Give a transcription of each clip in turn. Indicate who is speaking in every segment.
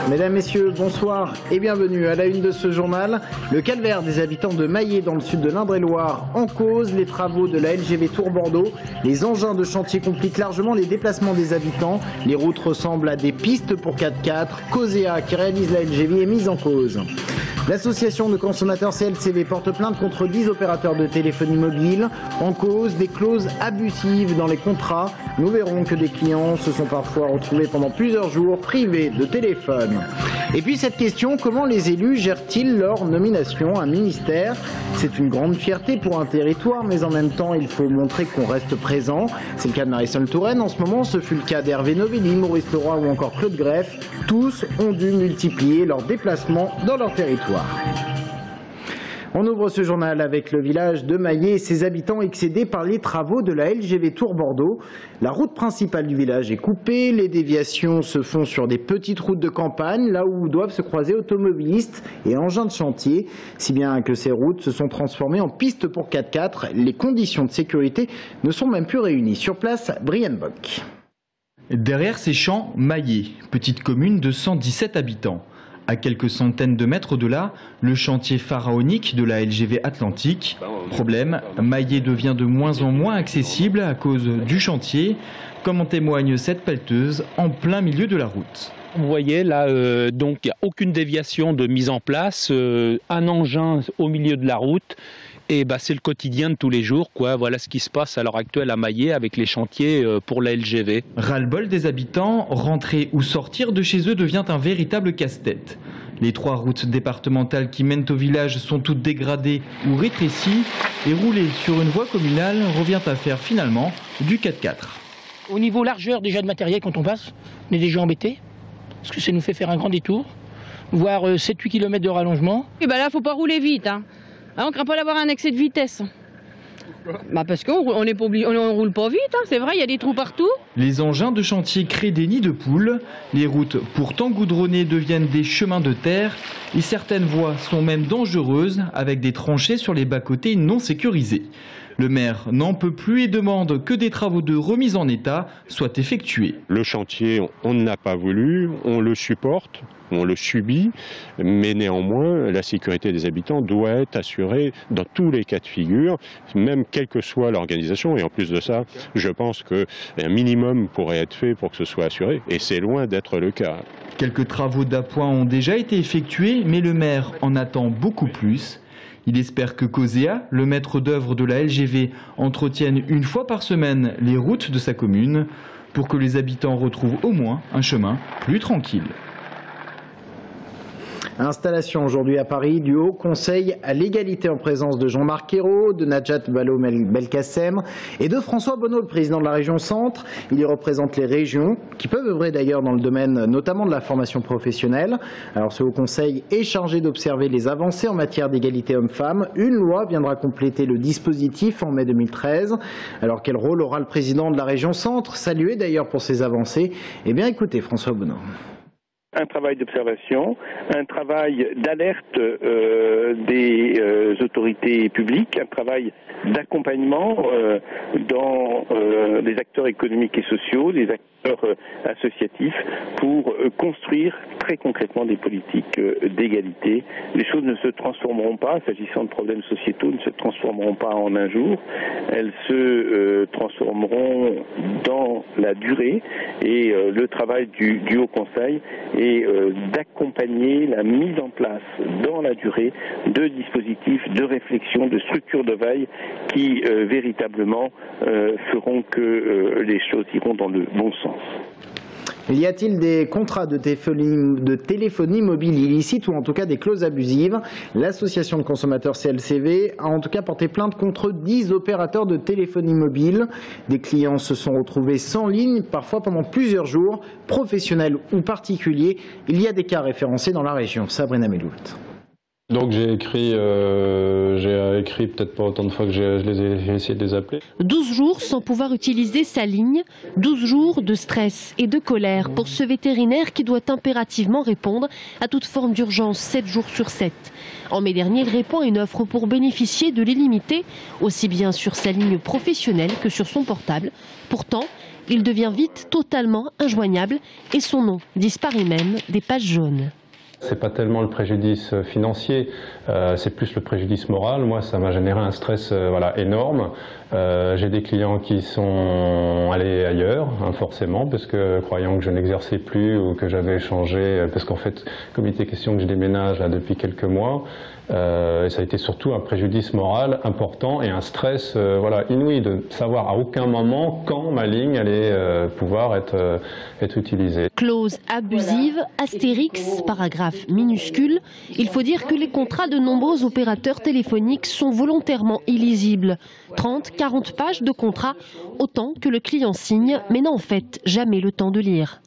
Speaker 1: Mesdames, Messieurs, bonsoir et bienvenue à la une de ce journal. Le calvaire des habitants de Maillé dans le sud de l'Indre-et-Loire en cause, les travaux de la LGV Tours Bordeaux. Les engins de chantier compliquent largement les déplacements des habitants. Les routes ressemblent à des pistes pour 4x4. COSEA, qui réalise la LGV, est mise en cause. L'association de consommateurs CLCV porte plainte contre 10 opérateurs de téléphonie mobile en cause des clauses abusives dans les contrats. Nous verrons que des clients se sont parfois retrouvés pendant plusieurs jours privés de téléphone. Et puis cette question, comment les élus gèrent-ils leur nomination à un ministère? C'est une grande fierté pour un territoire, mais en même temps, il faut montrer qu'on reste présent. C'est le cas de Marisol Touraine en ce moment, ce fut le cas d'Hervé Novelli, Maurice Leroy ou encore Claude Greff. Tous ont dû multiplier leurs déplacements dans leur territoire. On ouvre ce journal avec le village de Maillé et ses habitants excédés par les travaux de la LGV Tours Bordeaux. La route principale du village est coupée, les déviations se font sur des petites routes de campagne, là où doivent se croiser automobilistes et engins de chantier, si bien que ces routes se sont transformées en pistes pour 4x4. Les conditions de sécurité ne sont même plus réunies. Sur place, Brian Bock.
Speaker 2: Derrière ces champs, Maillé, petite commune de 117 habitants. À quelques centaines de mètres de là, le chantier pharaonique de la LGV Atlantique. Problème, Maillé devient de moins en moins accessible à cause du chantier, comme en témoigne cette pelleteuse en plein milieu de la route.
Speaker 3: Vous voyez là, donc il n'y a aucune déviation de mise en place, un engin au milieu de la route. Et c'est le quotidien de tous les jours, quoi. Voilà ce qui se passe à l'heure actuelle à Maillé avec les chantiers pour la LGV.
Speaker 2: Ras-le-bol des habitants, rentrer ou sortir de chez eux devient un véritable casse-tête. Les 3 routes départementales qui mènent au village sont toutes dégradées ou rétrécies et rouler sur une voie communale revient à faire finalement du 4x4.
Speaker 4: Au niveau largeur déjà de matériel quand on passe, on est déjà embêté parce que ça nous fait faire un grand détour, voire 7-8 km de rallongement.
Speaker 5: Et là, faut pas rouler vite, hein. On craint pas d'avoir un excès de vitesse. Parce qu'on n'est pas obligé, on roule pas vite, hein, c'est vrai, il y a des trous partout.
Speaker 2: Les engins de chantier créent des nids de poules. Les routes pourtant goudronnées deviennent des chemins de terre et certaines voies sont même dangereuses avec des tranchées sur les bas-côtés non sécurisés. Le maire n'en peut plus et demande que des travaux de remise en état soient effectués.
Speaker 6: Le chantier, on n'a pas voulu, on le supporte, on le subit, mais néanmoins, la sécurité des habitants doit être assurée dans tous les cas de figure, même quelle que soit l'organisation. Et en plus de ça, je pense qu'un minimum pourrait être fait pour que ce soit assuré, et c'est loin d'être le cas.
Speaker 2: Quelques travaux d'appoint ont déjà été effectués, mais le maire en attend beaucoup plus. Il espère que COSEA, le maître d'œuvre de la LGV, entretienne une fois par semaine les routes de sa commune pour que les habitants retrouvent au moins un chemin plus tranquille.
Speaker 1: Installation aujourd'hui à Paris du Haut Conseil à l'égalité en présence de Jean-Marc Ayrault, de Najat Vallaud-Belkacem et de François Bonneau, le président de la région Centre. Il y représente les régions qui peuvent œuvrer d'ailleurs dans le domaine notamment de la formation professionnelle. Alors ce Haut Conseil est chargé d'observer les avancées en matière d'égalité hommes-femmes. Une loi viendra compléter le dispositif en mai 2013. Alors quel rôle aura le président de la région Centre, salué d'ailleurs pour ces avancées? Eh bien écoutez François Bonneau.
Speaker 7: Un travail d'observation, un travail d'alerte des autorités publiques, un travail d'accompagnement dans les acteurs économiques et sociaux, les acteurs associatifs, pour construire très concrètement des politiques d'égalité. Les choses ne se transformeront pas, s'agissant de problèmes sociétaux, ne se transformeront pas en un jour. Elles se transformeront dans la durée et le travail du Haut Conseil et d'accompagner la mise en place dans la durée de dispositifs, de réflexion, de structures de veille qui véritablement feront que les choses iront dans le bon sens.
Speaker 1: Y a-t-il des contrats de téléphonie mobile illicites ou en tout cas des clauses abusives? L'association de consommateurs CLCV a en tout cas porté plainte contre 10 opérateurs de téléphonie mobile. Des clients se sont retrouvés sans ligne, parfois pendant plusieurs jours, professionnels ou particuliers. Il y a des cas référencés dans la région. Sabrina Meloult.
Speaker 8: Donc j'ai écrit peut-être pas autant de fois que j'ai essayé de les appeler.
Speaker 9: 12 jours sans pouvoir utiliser sa ligne, 12 jours de stress et de colère pour ce vétérinaire qui doit impérativement répondre à toute forme d'urgence 7 jours sur 7. En mai dernier, il répond à une offre pour bénéficier de l'illimité, aussi bien sur sa ligne professionnelle que sur son portable. Pourtant, il devient vite totalement injoignable et son nom disparaît même des pages jaunes.
Speaker 8: C'est pas tellement le préjudice financier, c'est plus le préjudice moral. Moi, ça m'a généré un stress énorme. J'ai des clients qui sont allés ailleurs, forcément, parce que croyant que je n'exerçais plus ou que j'avais changé, parce qu'en fait, comme il était question que je déménage là, depuis quelques mois, ça a été surtout un préjudice moral important et un stress inouï de savoir à aucun moment quand ma ligne allait pouvoir être utilisée.
Speaker 9: Clause abusive, astérix, paragraphe minuscule. Il faut dire que les contrats de nombreux opérateurs téléphoniques sont volontairement illisibles. 30, 40 pages de contrat, autant que le client signe, mais n'a en fait jamais le temps de lire.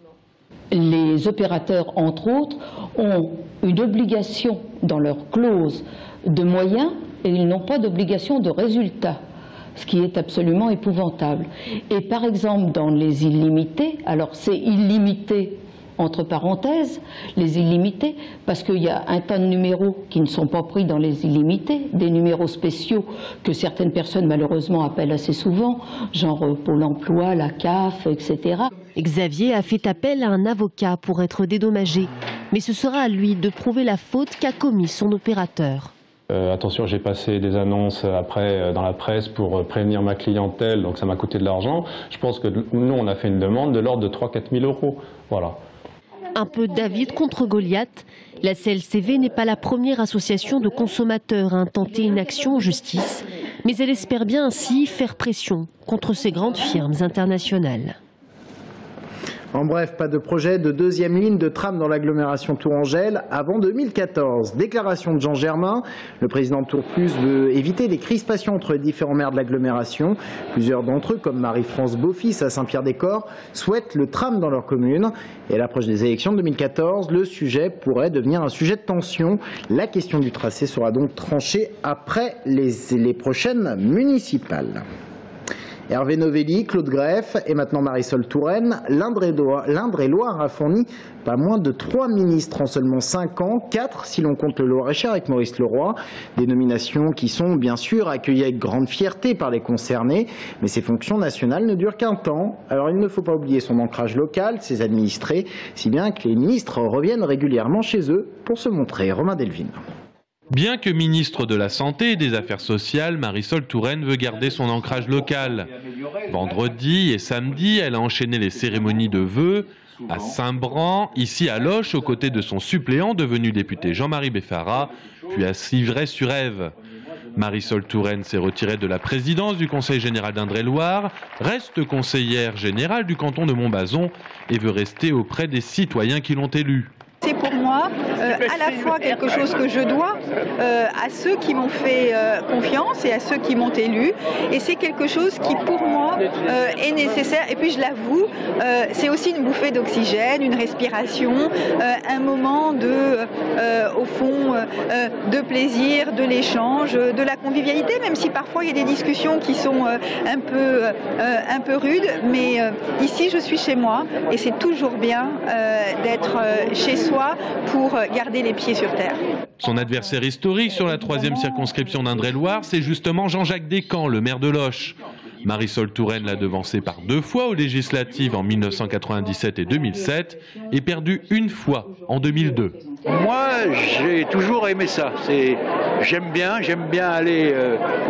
Speaker 10: Les opérateurs, entre autres, ont une obligation dans leur clause de moyens et ils n'ont pas d'obligation de résultat, ce qui est absolument épouvantable. Et par exemple, dans les illimités, alors c'est illimité entre parenthèses, les illimités, parce qu'il y a un tas de numéros qui ne sont pas pris dans les illimités, des numéros spéciaux que certaines personnes malheureusement appellent assez souvent, genre Pôle emploi, la CAF, etc.
Speaker 9: Xavier a fait appel à un avocat pour être dédommagé, mais ce sera à lui de prouver la faute qu'a commis son opérateur.
Speaker 8: Attention, j'ai passé des annonces après dans la presse pour prévenir ma clientèle, donc ça m'a coûté de l'argent. Je pense que nous, on a fait une demande de l'ordre de 3 000 à 4 000 €. Voilà.
Speaker 9: Un peu David contre Goliath. La CLCV n'est pas la première association de consommateurs à intenter une action en justice, mais elle espère bien ainsi faire pression contre ces grandes firmes internationales.
Speaker 1: En bref, pas de projet de deuxième ligne de tram dans l'agglomération tourangelle avant 2014. Déclaration de Jean Germain. Le président de Tour Plus veut éviter les crispations entre les différents maires de l'agglomération. Plusieurs d'entre eux, comme Marie-France Beaufils à Saint-Pierre-des-Corps, souhaitent le tram dans leur commune. Et à l'approche des élections de 2014, le sujet pourrait devenir un sujet de tension. La question du tracé sera donc tranchée après les prochaines municipales. Hervé Novelli, Claude Greff et maintenant Marisol Touraine. L'Indre-et-Loire a fourni pas moins de 3 ministres en seulement 5 ans, 4 si l'on compte le Loir-et-Cher avec Maurice Leroy. Des nominations qui sont bien sûr accueillies avec grande fierté par les concernés, mais ces fonctions nationales ne durent qu'un temps. Alors il ne faut pas oublier son ancrage local, ses administrés, si bien que les ministres reviennent régulièrement chez eux pour se montrer. Romain Delvine.
Speaker 11: Bien que ministre de la Santé et des Affaires sociales, Marisol Touraine veut garder son ancrage local. Vendredi et samedi, elle a enchaîné les cérémonies de vœux à Saint-Bran, ici à Loches, aux côtés de son suppléant devenu député Jean-Marie Beffara, puis à Civray-sur-Ève. Marisol Touraine s'est retirée de la présidence du Conseil général d'Indre-et-Loire, reste conseillère générale du canton de Montbazon et veut rester auprès des citoyens qui l'ont élue.
Speaker 12: C'est pour moi à la fois quelque chose que je dois à ceux qui m'ont fait confiance et à ceux qui m'ont élu. Et c'est quelque chose qui pour moi est nécessaire. Et puis je l'avoue, c'est aussi une bouffée d'oxygène, une respiration, un moment au fond, de plaisir, de l'échange, de la convivialité, même si parfois il y a des discussions qui sont un peu rudes. Mais ici je suis chez moi et c'est toujours bien d'être chez soi pour garder les pieds sur terre.
Speaker 11: Son adversaire historique sur la 3e circonscription d'Indre-et-Loire, c'est justement Jean-Jacques Descamps, le maire de Loches. Marisol Touraine l'a devancé par 2 fois aux législatives en 1997 et 2007 et perdu une fois en 2002.
Speaker 13: Moi, j'ai toujours aimé ça. J'aime bien aller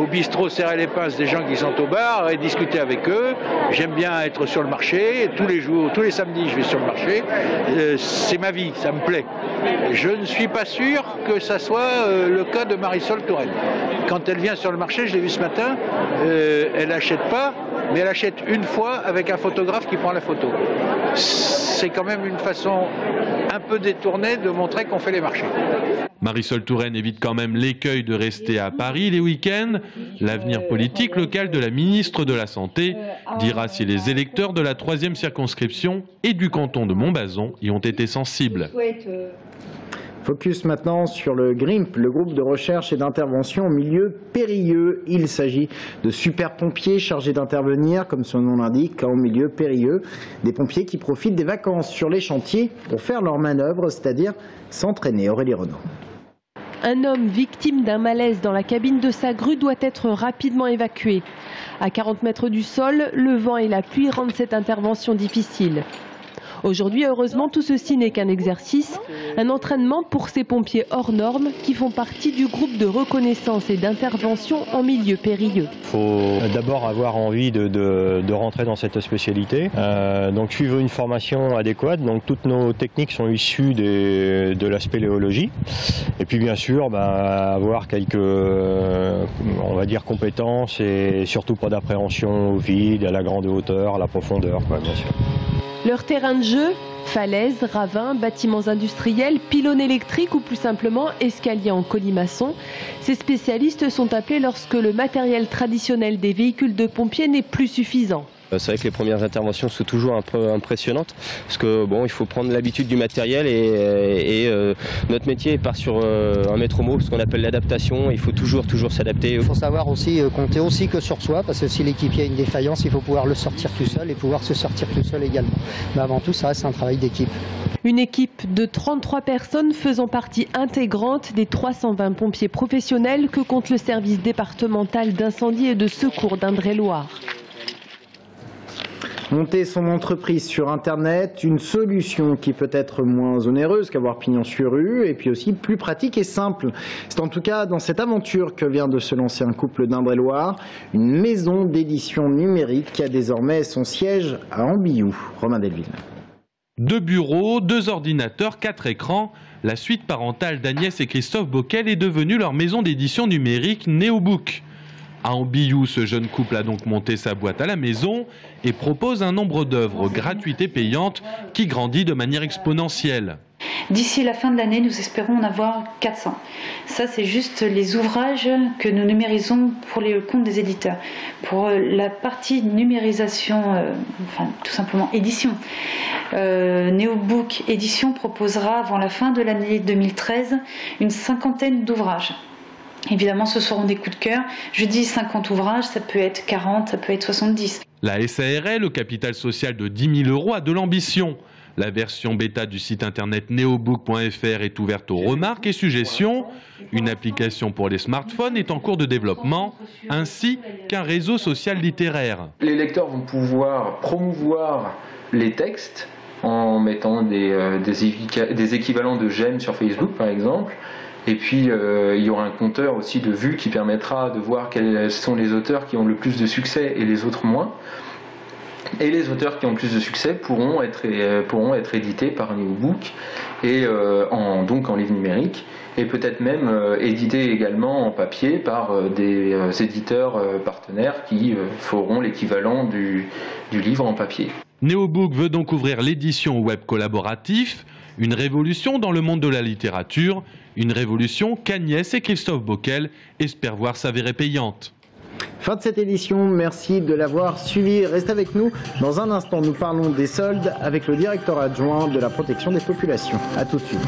Speaker 13: au bistrot serrer les pinces des gens qui sont au bar et discuter avec eux. J'aime bien être sur le marché. Tous les jours, tous les samedis, je vais sur le marché. C'est ma vie, ça me plaît. Je ne suis pas sûr que ça soit le cas de Marisol Touraine. Quand elle vient sur le marché, je l'ai vu ce matin, elle n'achète pas, mais elle achète une fois avec un photographe qui prend la photo. C'est quand même une façon un peu détournée de montrer qu'on fait les marchés.
Speaker 11: Marisol Touraine évite quand même l'écueil de rester à Paris les week-ends. L'avenir politique local de la ministre de la Santé dira si les électeurs de la 3e circonscription et du canton de Montbazon y ont été sensibles.
Speaker 1: Focus maintenant sur le GRIMP, le groupe de recherche et d'intervention en milieu périlleux. Il s'agit de super pompiers chargés d'intervenir, comme son nom l'indique, en milieu périlleux. Des pompiers qui profitent des vacances sur les chantiers pour faire leurs manœuvres, c'est-à-dire s'entraîner. Aurélie Renaud.
Speaker 9: Un homme victime d'un malaise dans la cabine de sa grue doit être rapidement évacué. À 40 mètres du sol, le vent et la pluie rendent cette intervention difficile. Aujourd'hui, heureusement, tout ceci n'est qu'un exercice, un entraînement pour ces pompiers hors normes qui font partie du groupe de reconnaissance et d'intervention en milieu périlleux.
Speaker 14: Il faut d'abord avoir envie de rentrer dans cette spécialité, donc suivre une formation adéquate. Donc toutes nos techniques sont issues de la spéléologie. Et puis bien sûr, avoir quelques, on va dire, compétences et surtout pas d'appréhension au vide, à la grande hauteur, à la profondeur, bien sûr.
Speaker 9: Leur terrain de jeu, falaises, ravins, bâtiments industriels, pylônes électriques ou plus simplement escaliers en colimaçon. Ces spécialistes sont appelés lorsque le matériel traditionnel des véhicules de pompiers n'est plus suffisant.
Speaker 15: C'est vrai que les premières interventions sont toujours un peu impressionnantes parce que bon, il faut prendre l'habitude du matériel et notre métier part sur un maître mot, ce qu'on appelle l'adaptation. Il faut toujours s'adapter.
Speaker 16: Il faut savoir aussi compter aussi que sur soi, parce que si l'équipier a une défaillance, il faut pouvoir le sortir tout seul et pouvoir se sortir tout seul également. Mais avant tout, ça reste un travail d'équipe.
Speaker 9: Une équipe de 33 personnes faisant partie intégrante des 320 pompiers professionnels que compte le service départemental d'incendie et de secours d'Indre-et-Loire.
Speaker 1: Monter son entreprise sur Internet, une solution qui peut être moins onéreuse qu'avoir pignon sur rue et puis aussi plus pratique et simple. C'est en tout cas dans cette aventure que vient de se lancer un couple d'Indre-et-Loire, une maison d'édition numérique qui a désormais son siège à Ambiou. Romain Delville.
Speaker 11: 2 bureaux, 2 ordinateurs, 4 écrans. La suite parentale d'Agnès et Christophe Bockel est devenue leur maison d'édition numérique Neobook. À Ambiou, ce jeune couple a donc monté sa boîte à la maison et propose un nombre d'œuvres gratuites et payantes qui grandit de manière exponentielle.
Speaker 17: D'ici la fin de l'année, nous espérons en avoir 400. Ça, c'est juste les ouvrages que nous numérisons pour les comptes des éditeurs. Pour la partie numérisation, tout simplement édition, Neobook Édition proposera avant la fin de l'année 2013 une 50aine d'ouvrages. Évidemment, ce seront des coups de cœur. Je dis 50 ouvrages, ça peut être 40, ça peut être 70.
Speaker 11: La SARL, le capital social de 10 000 €, a de l'ambition. La version bêta du site internet neobook.fr est ouverte aux remarques et suggestions. Une application pour les smartphones est en cours de développement, ainsi qu'un réseau social littéraire.
Speaker 18: Les lecteurs vont pouvoir promouvoir les textes en mettant des équivalents de j'aime sur Facebook, par exemple. Et puis il y aura un compteur aussi de vues qui permettra de voir quels sont les auteurs qui ont le plus de succès et les autres moins. Et les auteurs qui ont le plus de succès pourront être édités par Neobook et donc en livre numérique, et peut-être même édités également en papier par des éditeurs partenaires qui feront l'équivalent du livre en papier.
Speaker 11: Neobook veut donc ouvrir l'édition au web collaboratif, une révolution dans le monde de la littérature, une révolution qu'Agnès et Christophe Bockel espèrent voir s'avérer payante.
Speaker 1: Fin de cette édition, merci de l'avoir suivi. Restez avec nous. Dans un instant, nous parlons des soldes avec le directeur adjoint de la protection des populations. A tout de suite.